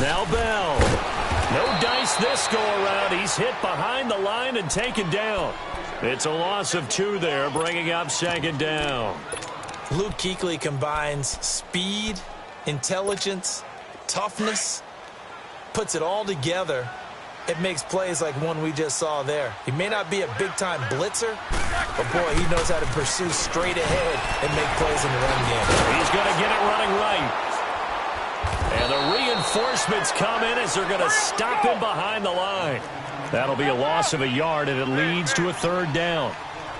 Now Bell. No dice this go-around. He's hit behind the line and taken down. It's a loss of 2 there, bringing up second down. Luke Kuechly combines speed, intelligence, toughness, puts it all together. It makes plays like one we just saw there. He may not be a big-time blitzer, but, boy, he knows how to pursue straight ahead and make plays in the run game. He's going to get it running right. And the reinforcements come in as they're going to stop him behind the line. That'll be a loss of a yard, and it leads to a third down.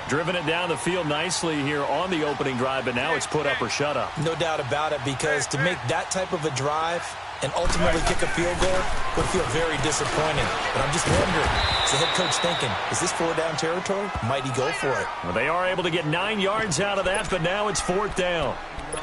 Driven it down the field nicely here on the opening drive, but now it's put up or shut up. No doubt about it, because to make that type of a drive and ultimately kick a field goal would feel very disappointing. But I'm just wondering, is the head coach thinking, is this 4-down territory? Might he go for it? Well, they are able to get 9 yards out of that, but now it's 4th down.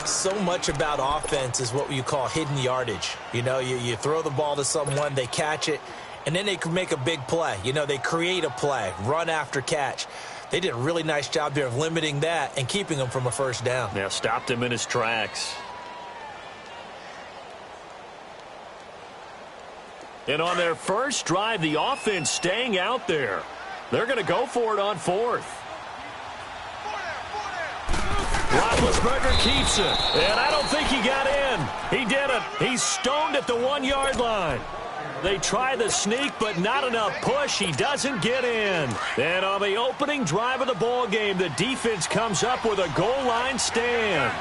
So much about offense is what you call hidden yardage. You know, you throw the ball to someone, they catch it, and then they can make a big play. You know, they create a play, run after catch. They did a really nice job there of limiting that and keeping him from a first down. Yeah, stopped him in his tracks. And on their first drive, the offense staying out there. They're going to go for it on 4th. Roethlisberger keeps it, and I don't think he got in. He didn't. He's stoned at the 1-yard line. They try the sneak, but not enough push. He doesn't get in. And on the opening drive of the ball game, the defense comes up with a goal line stand.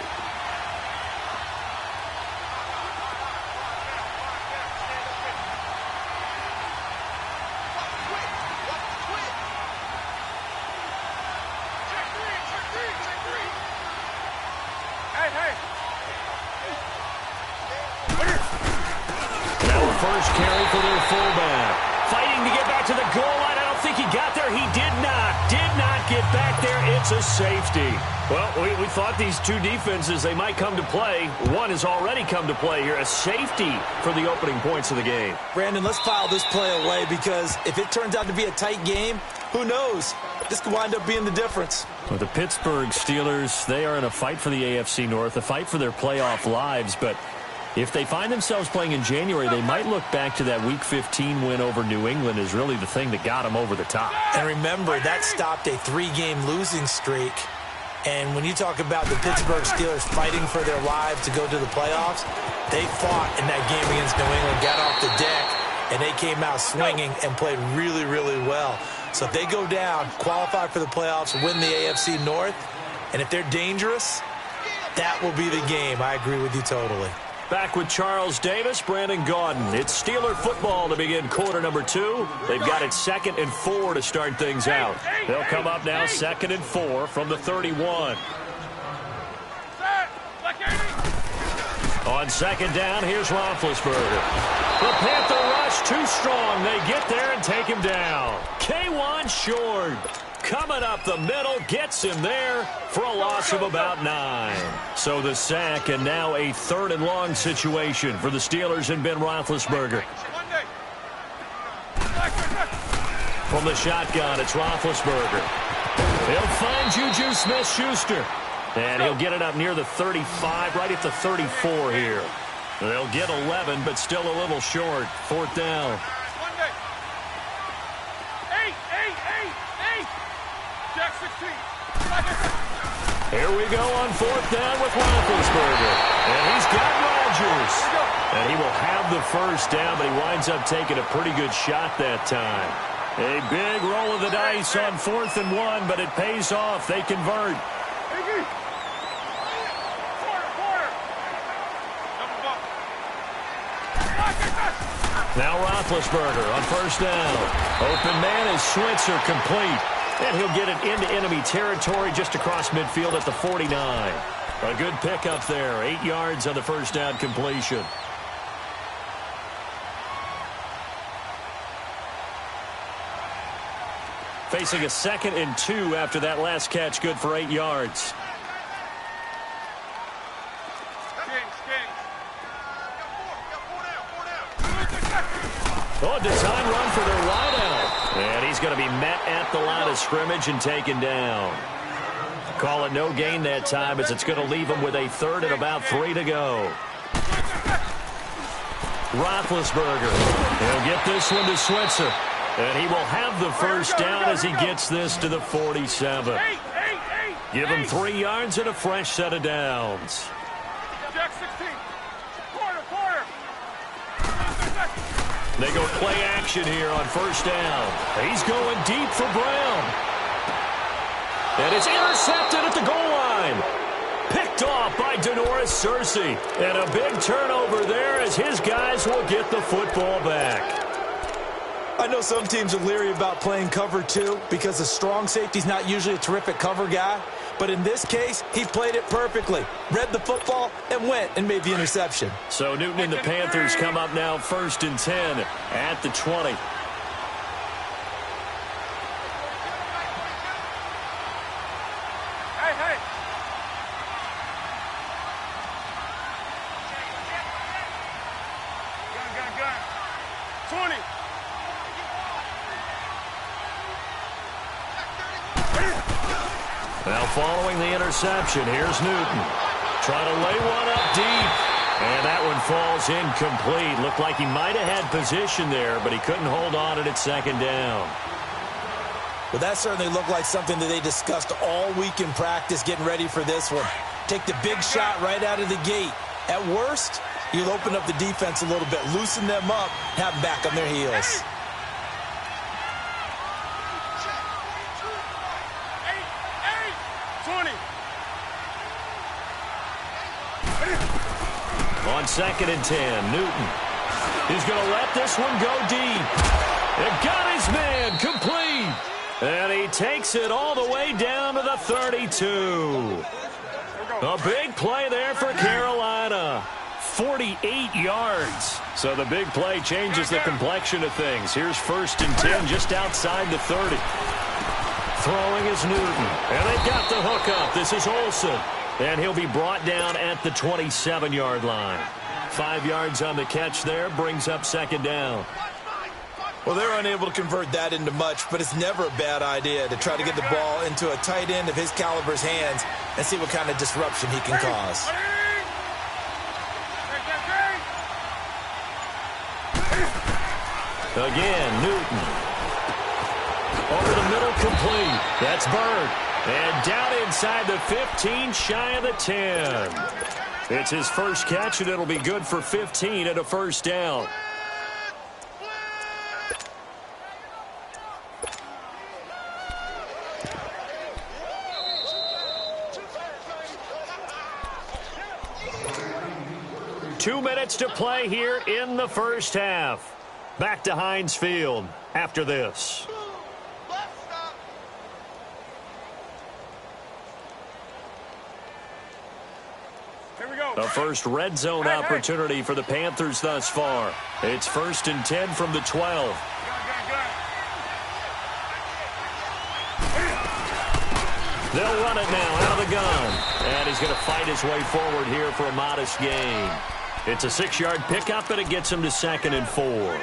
First carry for their fullback. Fighting to get back to the goal line. I don't think he got there. He did not get back there. It's a safety. Well, we thought these two defenses, they might come to play. One has already come to play here. A safety for the opening points of the game. Brandon, let's file this play away, because if it turns out to be a tight game, who knows? This could wind up being the difference. Well, the Pittsburgh Steelers, they are in a fight for the AFC North, a fight for their playoff lives, but if they find themselves playing in January, they might look back to that Week 15 win over New England as really the thing that got them over the top. And remember, that stopped a 3-game losing streak. And when you talk about the Pittsburgh Steelers fighting for their lives to go to the playoffs, they fought in that game against New England, got off the deck, and they came out swinging and played really, really well. So if they go down, qualify for the playoffs, win the AFC North, and if they're dangerous, that will be the game. I agree with you totally. Back with Charles Davis, Brandon Gaudin. It's Steeler football to begin quarter number 2. They've got it 2nd and 4 to start things out. They'll come up now 2nd and 4 from the 31. On 2nd down, here's Roethlisberger. The Panther rush too strong. They get there and take him down. K1 short. Coming up the middle, gets him there for a loss of about 9. So the sack, and now a 3rd and long situation for the Steelers and Ben Roethlisberger. From the shotgun, it's Roethlisberger. He'll find Juju Smith-Schuster. And he'll get it up near the 35, right at the 34 here. They'll get 11, but still a little short. 4th down. Here we go on 4th down with Roethlisberger. And he's got Rodgers. And he will have the first down, but he winds up taking a pretty good shot that time. A big roll of the dice on 4th and 1, but it pays off. They convert. Now Roethlisberger on 1st down. Open man is Switzer, complete. And he'll get it into enemy territory just across midfield at the 49. A good pickup there. 8 yards on the first down completion. Facing a 2nd and 2 after that last catch, good for 8 yards. Oh, design run for their wideout. And he's going to be met at the line of scrimmage and taken down. Call it no gain that time, as it's going to leave him with a 3rd and about 3 to go. Roethlisberger. He'll get this one to Switzer. And he will have the first down as he gets this to the 47. Give him 3 yards and a fresh set of downs. Jack 16. Quarter. They go play action here on first down. He's going deep for Brown. And it's intercepted at the goal line. Picked off by Denoris Searcy. And a big turnover there as his guys will get the football back. I know some teams are leery about playing cover 2 because the strong safety's not usually a terrific cover guy. But in this case, he played it perfectly. Read the football and went and made the interception. So Newton and the Panthers come up now 1st and 10 at the 20. Hey. Gun. 20. Now following the interception, here's Newton. Trying to lay one up deep. And that one falls incomplete. Looked like he might have had position there, but he couldn't hold on at 2nd down. Well, that certainly looked like something that they discussed all week in practice getting ready for this one. Take the big shot right out of the gate. At worst, you'll open up the defense a little bit, loosen them up, have them back on their heels. On 2nd and 10, Newton. He's going to let this one go deep. And got his man complete. And he takes it all the way down to the 32. A big play there for Carolina. 48 yards. So the big play changes the complexion of things. Here's 1st and 10 just outside the 30. Throwing is Newton. And they've got the hook up. This is Olsen. And he'll be brought down at the 27-yard line. 5 yards on the catch there, brings up 2nd down. Well, they're unable to convert that into much, but it's never a bad idea to try to get the ball into a tight end of his caliber's hands and see what kind of disruption he can cause. Again, Newton. Over the middle, complete. That's Bird. And down inside the 15, shy of the 10. It's his first catch, and it'll be good for 15 and a first down. Two minutes to play here in the first half. Back to Heinz Field after this. The first red zone opportunity for the Panthers thus far. It's 1st and 10 from the 12. They'll run it now out of the gun. And he's going to fight his way forward here for a modest gain. It's a 6-yard pickup, and it gets him to 2nd and 4.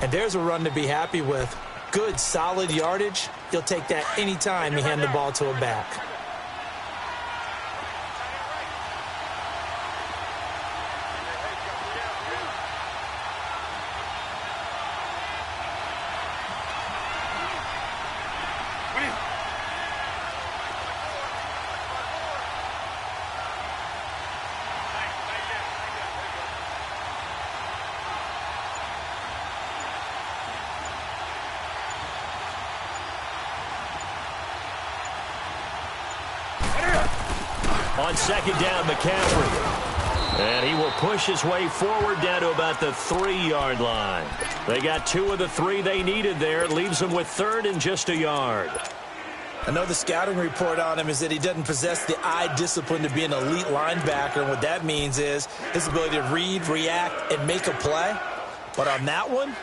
And there's a run to be happy with. Good, solid yardage. You'll take that anytime you hand the ball to a back. On 2nd down, McCaffrey. And he will push his way forward down to about the 3-yard line. They got 2 of the 3 they needed there. It leaves them with 3rd and just a yard. I know the scouting report on him is that he doesn't possess the eye discipline to be an elite linebacker. And what that means is his ability to read, react, and make a play. But on that one,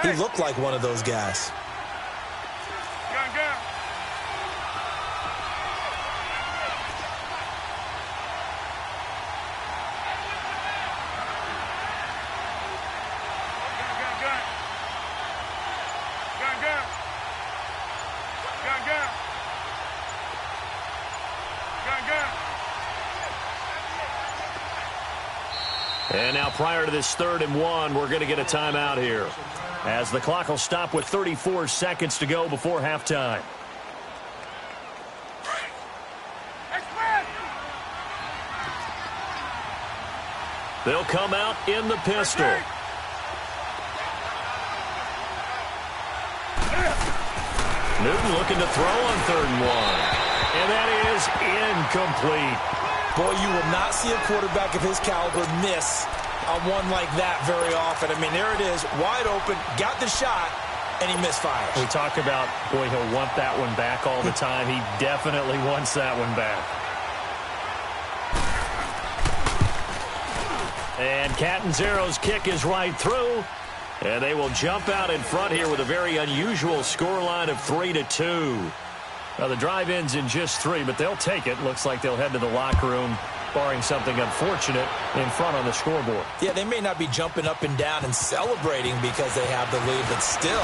he looked like one of those guys. And now prior to this 3rd and 1, we're going to get a timeout here, as the clock will stop with 34 seconds to go before halftime. They'll come out in the pistol. Newton looking to throw on 3rd and 1. And that is incomplete. Boy, you will not see a quarterback of his caliber miss on one like that very often. I mean, there it is, wide open, got the shot, and he misfires. We talk about, boy, he'll want that one back all the time. He definitely wants that one back. And Catanzaro's kick is right through. And they will jump out in front here with a very unusual scoreline of 3-2. Now, the drive ends in just 3, but they'll take it. Looks like they'll head to the locker room, barring something unfortunate, in front on the scoreboard. Yeah, they may not be jumping up and down and celebrating because they have the lead, but still,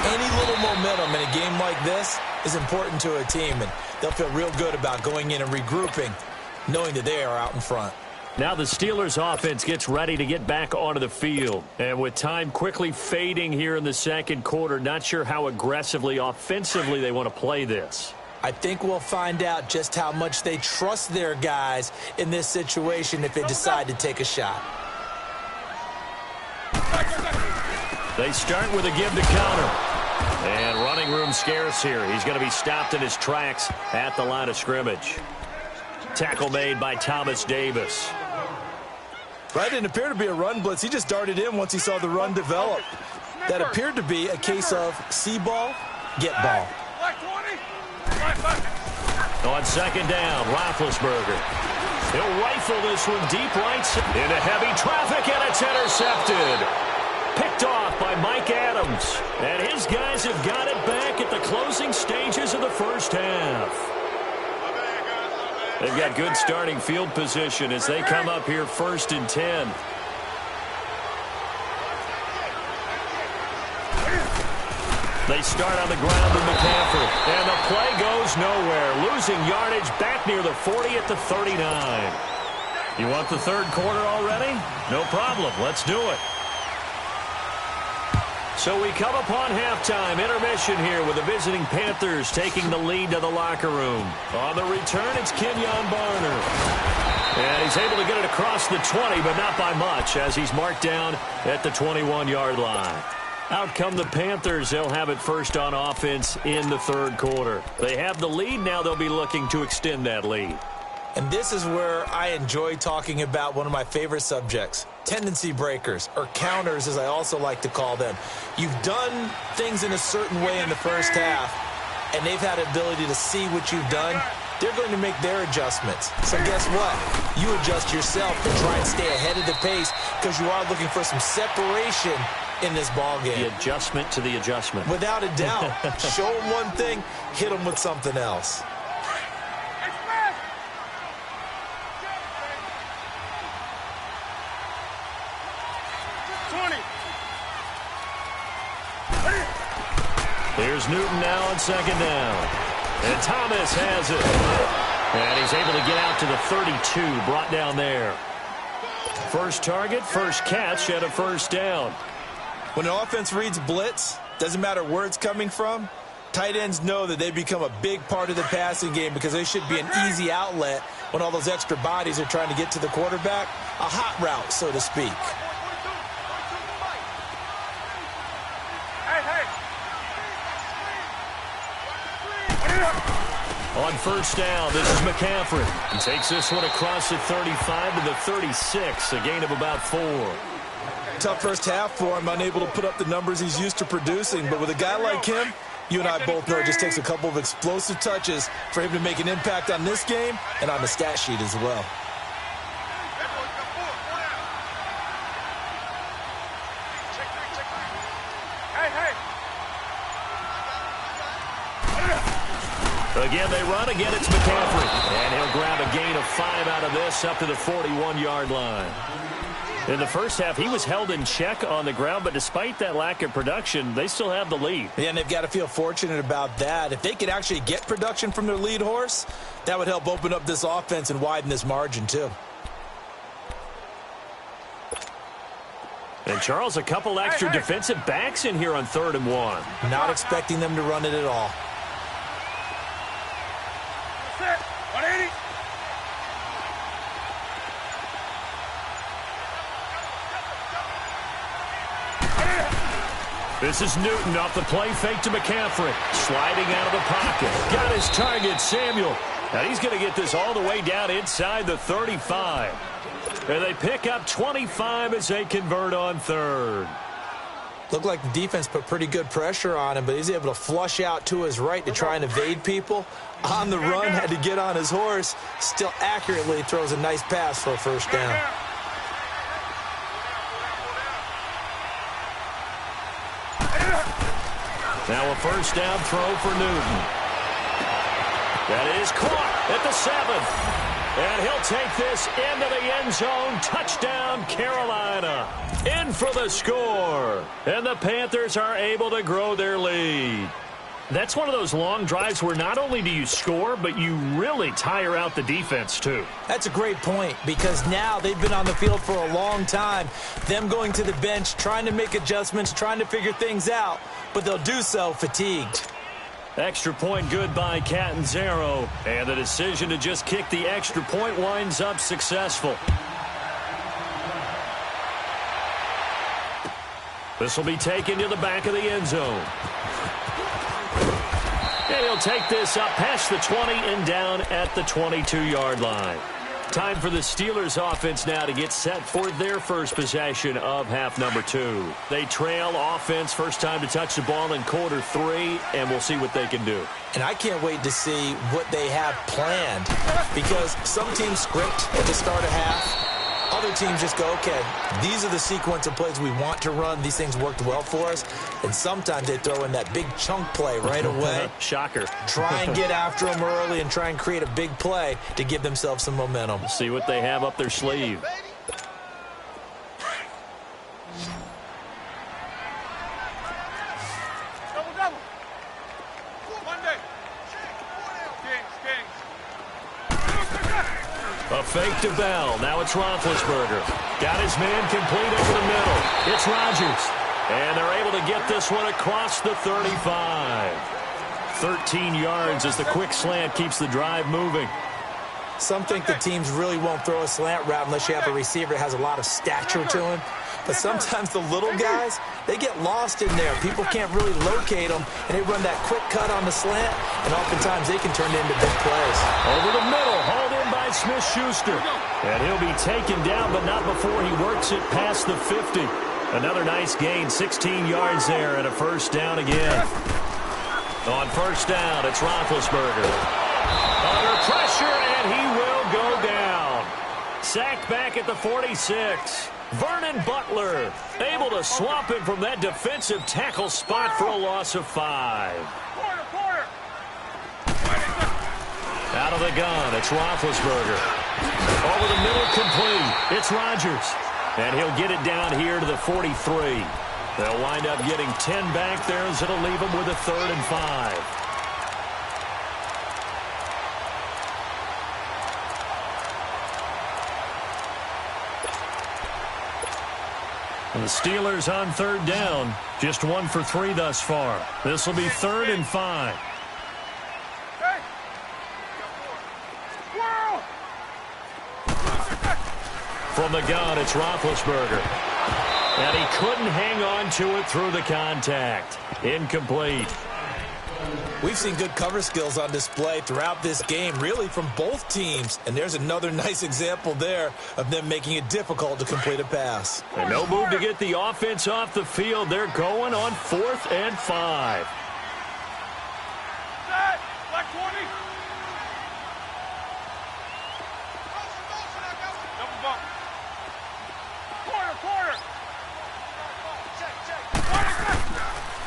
any little momentum in a game like this is important to a team, and they'll feel real good about going in and regrouping, knowing that they are out in front. Now the Steelers offense gets ready to get back onto the field. And with time quickly fading here in the 2nd quarter, not sure how aggressively, offensively they want to play this. I think we'll find out just how much they trust their guys in this situation if they decide to take a shot. They start with a give to counter. And running room scarce here. He's going to be stopped in his tracks at the line of scrimmage. Tackle made by Thomas Davis. That didn't appear to be a run blitz. He just darted in once he saw the run develop. That appeared to be a case of see ball, get ball. On 2nd down, Roethlisberger. He'll rifle this one deep right into heavy traffic, and it's intercepted. Picked off by Mike Adams. And his guys have got it back at the closing stages of the 1st half. They've got good starting field position as they come up here 1st and 10. They start on the ground with McCaffrey. And the play goes nowhere. Losing yardage back near the 40 at the 39. You want the 3rd quarter already? No problem. Let's do it. So we come upon halftime, intermission here with the visiting Panthers taking the lead to the locker room. On the return, it's Kenyon Barner. And he's able to get it across the 20, but not by much, as he's marked down at the 21-yard line. Out come the Panthers. They'll have it first on offense in the 3rd quarter. They have the lead. Now they'll be looking to extend that lead. And this is where I enjoy talking about one of my favorite subjects, tendency breakers, or counters as I also like to call them. You've done things in a certain way in the 1st half, and they've had the ability to see what you've done. They're going to make their adjustments. So guess what? You adjust yourself to try and stay ahead of the pace because you are looking for some separation in this ball game. The adjustment to the adjustment. Without a doubt. Show them one thing, hit them with something else. Here's Newton now on 2nd down. And Thomas has it. And he's able to get out to the 32, brought down there. First target, first catch, and a 1st down. When an offense reads blitz, doesn't matter where it's coming from, tight ends know that they become a big part of the passing game because they should be an easy outlet when all those extra bodies are trying to get to the quarterback. A hot route, so to speak. On 1st down, this is McCaffrey. He takes this one across the 35 to the 36, a gain of about 4. Tough 1st half for him, unable to put up the numbers he's used to producing. But with a guy like him, you and I both know it just takes a couple of explosive touches for him to make an impact on this game and on the stat sheet as well. Again, they run. Again, it's McCaffrey. And he'll grab a gain of 5 out of this up to the 41-yard line. In the 1st half, he was held in check on the ground, but despite that lack of production, they still have the lead. Yeah, and they've got to feel fortunate about that. If they could actually get production from their lead horse, that would help open up this offense and widen this margin, too. And, Charles, a couple extra defensive backs in here on 3rd and 1. Not expecting them to run it at all. That's it. 180. This is Newton off the play fake to McCaffrey. Sliding out of the pocket. Got his target, Samuel. Now he's going to get this all the way down inside the 35. And they pick up 25 as they convert on 3rd. Looked like the defense put pretty good pressure on him, but he's able to flush out to his right to try and evade people. On the run, had to get on his horse. Still accurately throws a nice pass for a first down. Now a first down throw for Newton. That is caught at the 7. And he'll take this into the end zone. Touchdown, Carolina. In for the score. And the Panthers are able to grow their lead. That's one of those long drives where not only do you score, but you really tire out the defense, too. That's a great point, because now they've been on the field for a long time. Them going to the bench, trying to make adjustments, trying to figure things out, but they'll do so fatigued. Extra point good by Catanzaro. And the decision to just kick the extra point winds up successful. This will be taken to the back of the end zone. And he'll take this up past the 20 and down at the 22-yard line. Time for the Steelers offense now to get set for their first possession of half number 2. They trail offense, first time to touch the ball in quarter 3, and we'll see what they can do. And I can't wait to see what they have planned, because some teams script at the start of half. Other teams just go, okay, these are the sequence of plays we want to run. These things worked well for us. And sometimes they throw in that big chunk play right away. Shocker. Try and get after them early and try and create a big play to give themselves some momentum. See what they have up their sleeve. Double. Monday. Kings. A fake to Bell. Now it's Roethlisberger. Got his man complete over the middle. It's Rodgers. And they're able to get this one across the 35. 13 yards as the quick slant keeps the drive moving. Some think the teams really won't throw a slant route unless you have a receiver that has a lot of stature to him. But sometimes the little guys, they get lost in there. People can't really locate them, and they run that quick cut on the slant, and oftentimes they can turn it into big plays. Over the middle, hauled in by Smith-Schuster. And he'll be taken down, but not before he works it past the 50. Another nice gain, 16 yards there, and a first down again. On first down, it's Roethlisberger. Under pressure, and he will go down. Sacked back at the 46. Vernon Butler able to swamp him from that defensive tackle spot for a loss of 5. Quarter. Out of the gun, it's Roethlisberger. Over the middle, complete. It's Rodgers. And he'll get it down here to the 43. They'll wind up getting 10 back there as it'll leave them with a 3rd and 5. And the Steelers on 3rd down. Just 1 for 3 thus far. This will be 3rd and 5. Hey. Whoa. From the gun, it's Roethlisberger. And he couldn't hang on to it through the contact. Incomplete. We've seen good cover skills on display throughout this game, really from both teams. And there's another nice example there of them making it difficult to complete a pass. And no move to get the offense off the field. They're going on 4th and 5. Set. Black 20. Double bump. Quarter.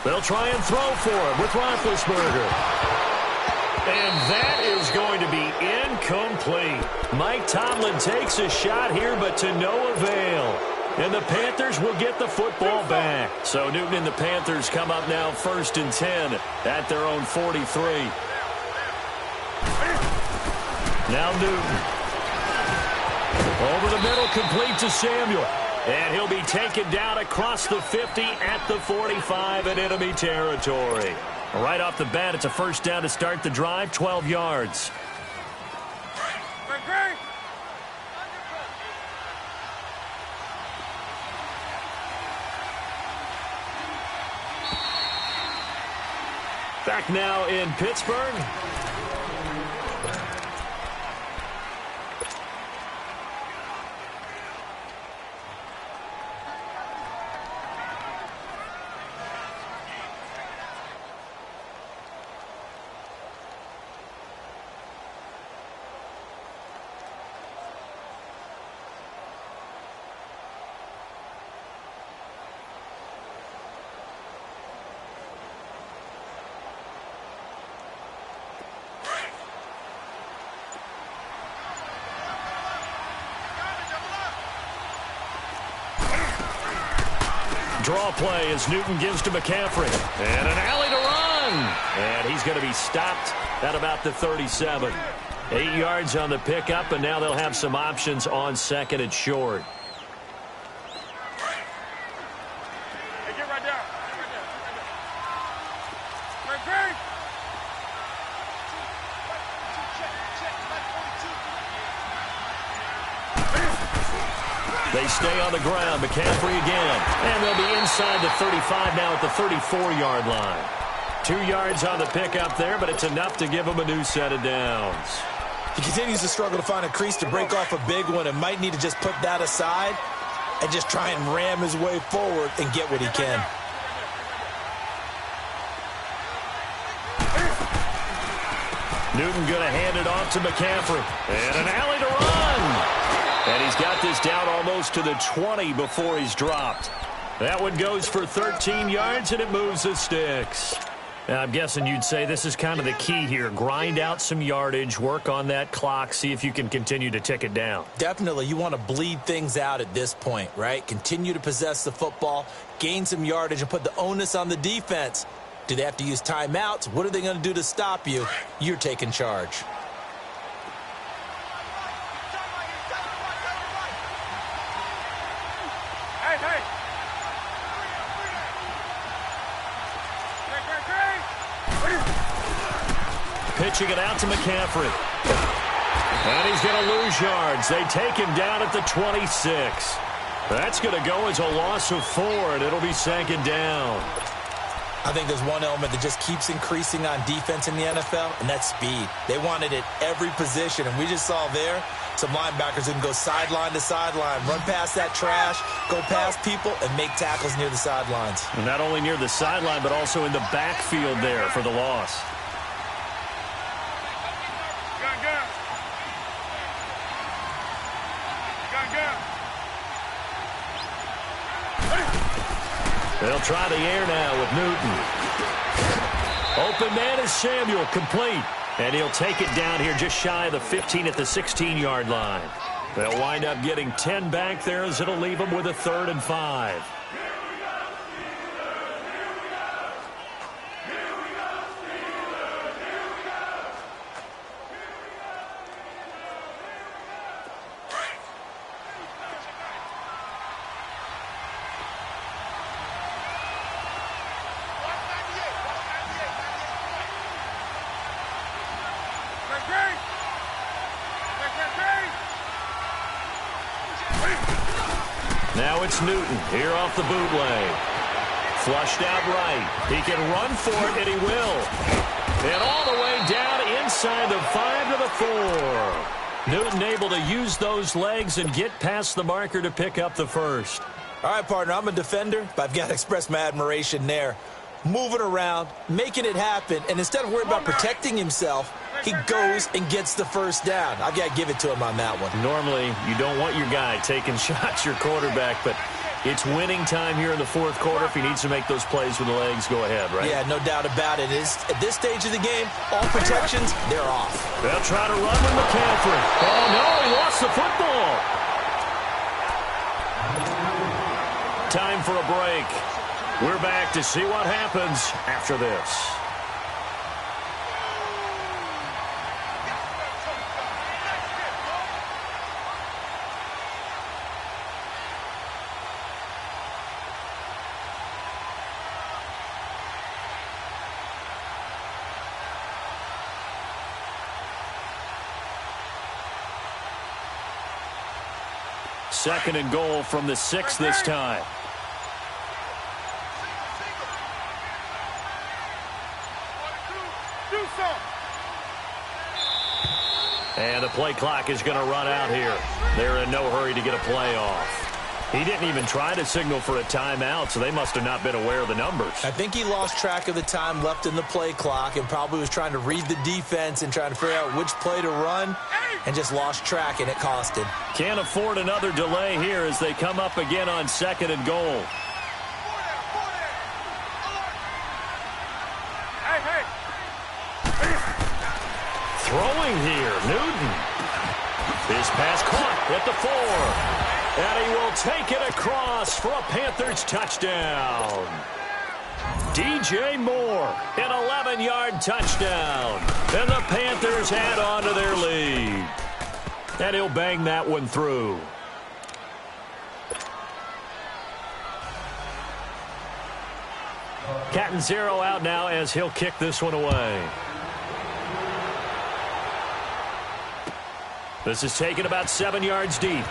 They'll try and throw for him with Roethlisberger. And that is going to be incomplete. Mike Tomlin takes a shot here, but to no avail. And the Panthers will get the football back. So Newton and the Panthers come up now 1st and 10 at their own 43. Now Newton. Over the middle, complete to Samuel. And he'll be taken down across the 50 at the 45 in enemy territory. Right off the bat, it's a first down to start the drive, 12 yards. Back now in Pittsburgh. Draw play as Newton gives to McCaffrey. And an alley to run. And he's going to be stopped at about the 37. 8 yards on the pickup, and now they'll have some options on second and short. Hey, get right there. They stay on the ground. McCaffrey again. And they'll be inside the 35 now at the 34-yard line. 2 yards on the pickup there, but it's enough to give him a new set of downs. He continues to struggle to find a crease to break off a big one and might need to just put that aside and just try and ram his way forward and get what he can. Newton going to hand it off to McCaffrey. And an alley to run. And he's got this down almost to the 20 before he's dropped. That one goes for 13 yards, and it moves the sticks. Now, I'm guessing you'd say this is kind of the key here. Grind out some yardage, work on that clock, see if you can continue to tick it down. Definitely. You want to bleed things out at this point, right? Continue to possess the football, gain some yardage, and put the onus on the defense. Do they have to use timeouts? What are they going to do to stop you? You're taking charge. Pitching it out to McCaffrey. And he's going to lose yards. They take him down at the 26. That's going to go as a loss of 4, and it'll be second down. I think there's one element that just keeps increasing on defense in the NFL, and that's speed. They want it at every position, and we just saw there some linebackers who can go sideline to sideline, run past that trash, go past people, and make tackles near the sidelines. And not only near the sideline, but also in the backfield there for the loss. They'll try the air now with Newton. Open man is Samuel, complete. And he'll take it down here just shy of the 15 at the 16-yard line. They'll wind up getting 10 back there as it'll leave them with a 3rd and 5. Now it's Newton here off the bootleg. Flushed out right. He can run for it, and he will. And all the way down inside the 5 to the 4. Newton able to use those legs and get past the marker to pick up the first. All right, partner, I'm a defender, but I've got to express my admiration there. Moving around, making it happen, and instead of worrying about protecting himself, he goes and gets the first down. I've got to give it to him on that one. Normally, you don't want your guy taking shots, your quarterback, but it's winning time here in the 4th quarter. If he needs to make those plays with the legs, go ahead, right? Yeah, no doubt about it. At this stage of the game, all protections, they're off. They'll try to run with McCaffrey. Oh, no, he lost the football. Time for a break. We're back to see what happens after this. second and goal from the 6 this time. And the play clock is going to run out here. They're in no hurry to get a play off. He didn't even try to signal for a timeout, so they must have not been aware of the numbers. I think he lost track of the time left in the play clock and probably was trying to read the defense and trying to figure out which play to run and just lost track, and it cost him. Can't afford another delay here as they come up again on second and goal. Throwing here, Newton. His pass caught at the 4. And he will take it across for a Panthers touchdown. DJ Moore, an 11-yard touchdown. And the Panthers add on to their lead. And he'll bang that one through. Captain Zero out now as he'll kick this one away. This is taken about 7 yards deep.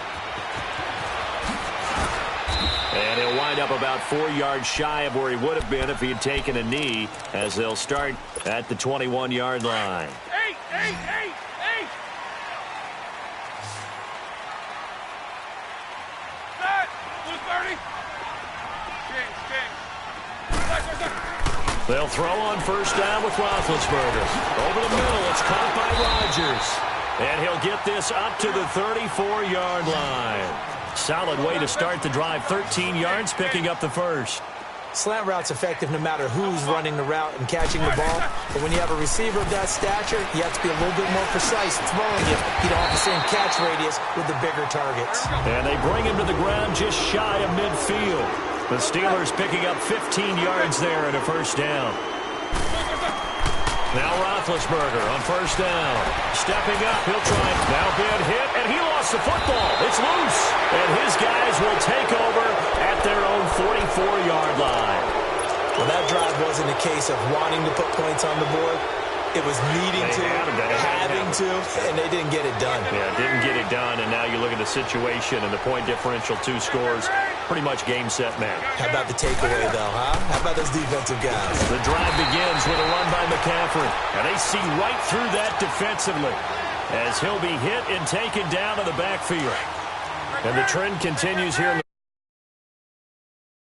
And he'll wind up about 4 yards shy of where he would have been if he had taken a knee, as they'll start at the 21-yard line. Hey! Set! Blue 30. King. They'll throw on first down with Roethlisberger. Over the middle, it's caught by Rodgers. And he'll get this up to the 34-yard line. Solid way to start the drive. 13 yards, picking up the first. Slant route's effective no matter who's running the route and catching the ball. But when you have a receiver of that stature, you have to be a little bit more precise throwing it. You don't have the same catch radius with the bigger targets. And they bring him to the ground just shy of midfield. The Steelers picking up 15 yards there and a first down. Now Roethlisberger on first down. Stepping up, he'll try. Now being hit, and he lost the football. It's loose. And his guys will take over at their own 44-yard line. Well, that drive wasn't a case of wanting to put points on the board. It was needing to, having to, and they didn't get it done. Yeah, didn't get it done, and now you look at the situation and the point differential, 2 scores, pretty much game, set, match. How about the takeaway, though, huh? How about those defensive guys? The drive begins with a run by McCaffrey, and they see right through that defensively as he'll be hit and taken down to the backfield. And the trend continues here.